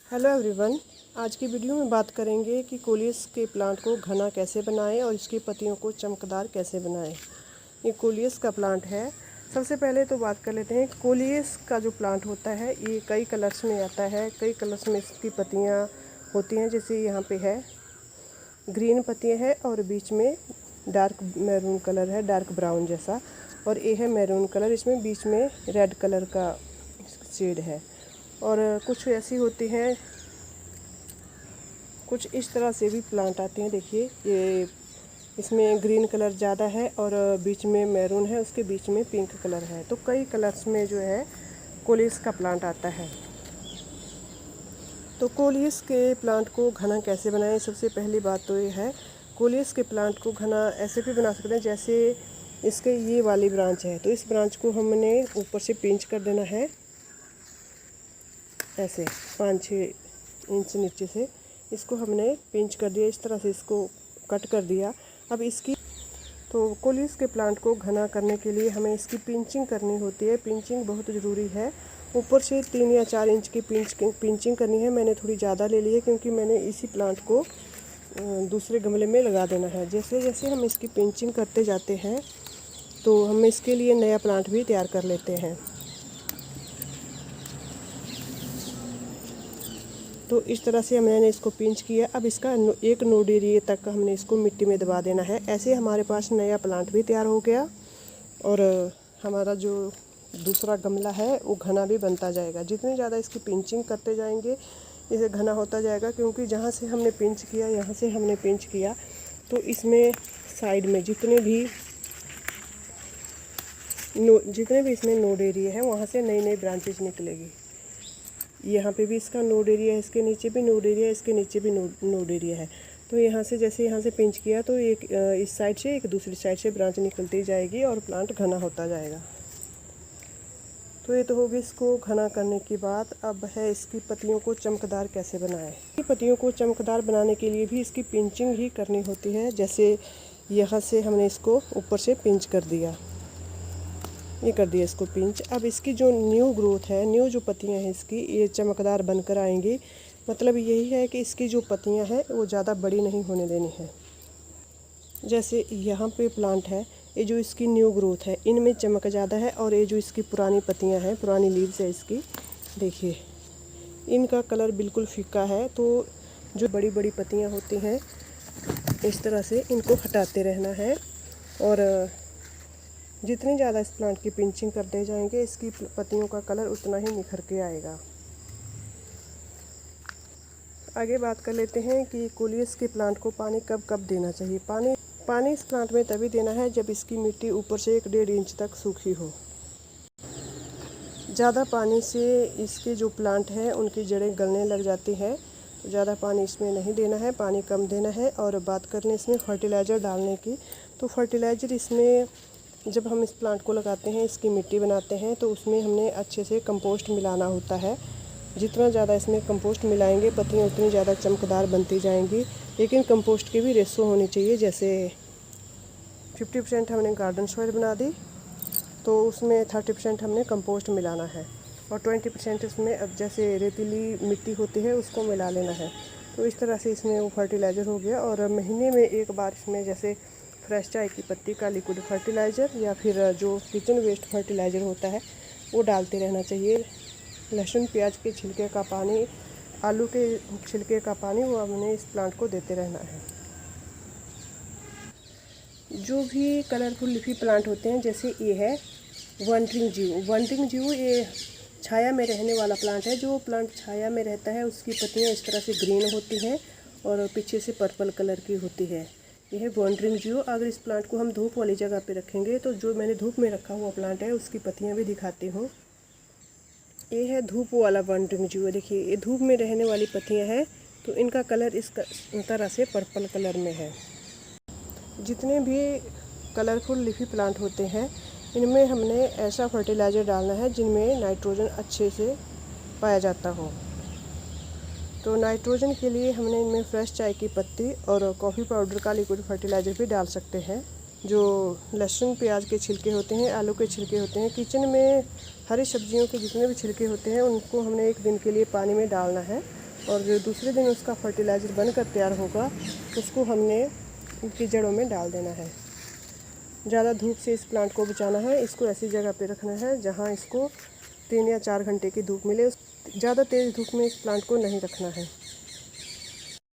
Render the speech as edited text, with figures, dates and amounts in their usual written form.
Hello everyone. आज की video में बात करेंगे कि कोलियस के प्लांट को घना कैसे बनाएं और इसकी पत्तियों को चमकदार कैसे बनाएं। ये कोलियस का प्लांट है। सबसे पहले तो बात कर लेते हैं, कोलियस का जो प्लांट होता है ये कई कलर्स में आता है। कई कलर्स में इसकी पत्तियां होती हैं, जैसे यहाँ पे है ग्रीन पत्तियाँ हैं और बीच में डार्क मैरून कलर है, डार्क ब्राउन जैसा, और ये है मैरून कलर, इसमें बीच में रेड कलर का शेड है। और कुछ ऐसी होती हैं, कुछ इस तरह से भी प्लांट आते हैं। देखिए ये इसमें ग्रीन कलर ज़्यादा है और बीच में मैरून है, उसके बीच में पिंक कलर है। तो कई कलर्स में जो है कोलियस का प्लांट आता है। तो कोलियस के प्लांट को घना कैसे बनाएं? सबसे पहली बात तो ये है, कोलियस के प्लांट को घना ऐसे भी बना सकते हैं, जैसे इसके ये वाली ब्रांच है तो इस ब्रांच को हमने ऊपर से पिंच कर देना है, ऐसे 5-6 इंच नीचे से इसको हमने पिंच कर दिया, इस तरह से इसको कट कर दिया। अब इसकी तो कोलियस के प्लांट को घना करने के लिए हमें इसकी पिंचिंग करनी होती है। पिंचिंग बहुत ज़रूरी है। ऊपर से 3 या 4 इंच की पिंचिंग करनी है। मैंने थोड़ी ज़्यादा ले ली है क्योंकि मैंने इसी प्लांट को दूसरे गमले में लगा देना है। जैसे जैसे हम इसकी पिंचिंग करते जाते हैं तो हम इसके लिए नया प्लांट भी तैयार कर लेते हैं। तो इस तरह से मैंने इसको पिंच किया। अब इसका एक नोड एरिया तक हमने इसको मिट्टी में दबा देना है। ऐसे हमारे पास नया प्लांट भी तैयार हो गया और हमारा जो दूसरा गमला है वो घना भी बनता जाएगा। जितनी ज़्यादा इसकी पिंचिंग करते जाएंगे इसे घना होता जाएगा, क्योंकि जहाँ से हमने पिंच किया, यहाँ से हमने पिंच किया तो इसमें साइड में जितने भी इसमें नोड एरिया है वहाँ से नई नई ब्रांचेस निकलेगी। यहाँ पे भी इसका नोड एरिया है, इसके नीचे भी नोड एरिया है, इसके नीचे भी नोड एरिया है। तो यहाँ से जैसे यहाँ से पिंच किया तो एक इस साइड से एक दूसरी साइड से ब्रांच निकलती जाएगी और प्लांट घना होता जाएगा। तो ये तो होगी इसको घना करने की बात। अब है इसकी पत्तियों को चमकदार कैसे बनाएं। पत्तियों को चमकदार बनाने के लिए भी इसकी पिंचिंग ही करनी होती है। जैसे यहाँ से हमने इसको ऊपर से पिंच कर दिया, ये कर दिया इसको पिंच। अब इसकी जो न्यू ग्रोथ है, न्यू जो पत्तियां हैं इसकी, ये चमकदार बनकर आएंगी। मतलब यही है कि इसकी जो पत्तियां हैं वो ज़्यादा बड़ी नहीं होने देनी है। जैसे यहाँ पे प्लांट है, ये जो इसकी न्यू ग्रोथ है इनमें चमक ज़्यादा है, और ये जो इसकी पुरानी पत्तियां हैं, पुरानी लीव्स है इसकी, देखिए इनका कलर बिल्कुल फीका है। तो जो बड़ी बड़ी पत्तियाँ होती हैं इस तरह से इनको हटाते रहना है, और जितनी ज़्यादा इस प्लांट की पिंचिंग करते जाएंगे इसकी पत्तियों का कलर उतना ही निखर के आएगा। आगे बात कर लेते हैं कि कोलियस के प्लांट को पानी कब कब देना चाहिए। पानी इस प्लांट में तभी देना है जब इसकी मिट्टी ऊपर से 1-1.5 इंच तक सूखी हो। ज़्यादा पानी से इसके जो प्लांट हैं उनकी जड़ें गलने लग जाती हैं, तो ज़्यादा पानी इसमें नहीं देना है, पानी कम देना है। और बात कर लें इसमें फर्टिलाइज़र डालने की, तो फर्टिलाइज़र इसमें जब हम इस प्लांट को लगाते हैं, इसकी मिट्टी बनाते हैं, तो उसमें हमने अच्छे से कंपोस्ट मिलाना होता है। जितना ज़्यादा इसमें कंपोस्ट मिलाएंगे पत्तियाँ उतनी ज़्यादा चमकदार बनती जाएंगी। लेकिन कंपोस्ट की भी रेशो होनी चाहिए। जैसे 50% हमने गार्डन सॉइल बना दी तो उसमें 30% हमने कंपोस्ट मिलाना है, और 20% इसमें अब जैसे रेतीली मिट्टी होती है उसको मिला लेना है। तो इस तरह से इसमें वो फर्टिलाइज़र हो गया। और महीने में एक बार इसमें जैसे फ्रेश चाय की पत्ती का लिक्विड फर्टिलाइज़र या फिर जो किचन वेस्ट फर्टिलाइज़र होता है वो डालते रहना चाहिए। लहसुन प्याज के छिलके का पानी, आलू के छिलके का पानी वो हमने इस प्लांट को देते रहना है। जो भी कलरफुल लीफी प्लांट होते हैं, जैसे ये है वनरिंग जीव, ये छाया में रहने वाला प्लांट है। जो प्लांट छाया में रहता है उसकी पत्तियां इस तरह से ग्रीन होती हैं और पीछे से पर्पल कलर की होती है। यह है वनरिंग जीव। अगर इस प्लांट को हम धूप वाली जगह पे रखेंगे तो जो मैंने धूप में रखा हुआ प्लांट है उसकी पत्तियां भी दिखाती हूँ। ये है धूप वाला वनरिंग जीव। देखिए ये धूप में रहने वाली पत्तियां हैं, तो इनका कलर इस तरह से पर्पल कलर में है। जितने भी कलरफुल लीफी प्लांट होते हैं इनमें हमने ऐसा फर्टिलाइज़र डालना है जिनमें नाइट्रोजन अच्छे से पाया जाता हो। तो नाइट्रोजन के लिए हमने इनमें फ्रेश चाय की पत्ती और कॉफ़ी पाउडर का लिक्विड फर्टिलाइज़र भी डाल सकते हैं। जो लहसुन प्याज के छिलके होते हैं, आलू के छिलके होते हैं, किचन में हरी सब्जियों के जितने भी छिलके होते हैं उनको हमने 1 दिन के लिए पानी में डालना है। और जो दूसरे दिन उसका फर्टिलाइज़र बनकर तैयार होगा उसको हमने इनकी जड़ों में डाल देना है। ज़्यादा धूप से इस प्लांट को बचाना है। इसको ऐसी जगह पे रखना है जहाँ इसको 3 या 4 घंटे की धूप मिले। ज़्यादा तेज़ धूप में इस प्लांट को नहीं रखना है।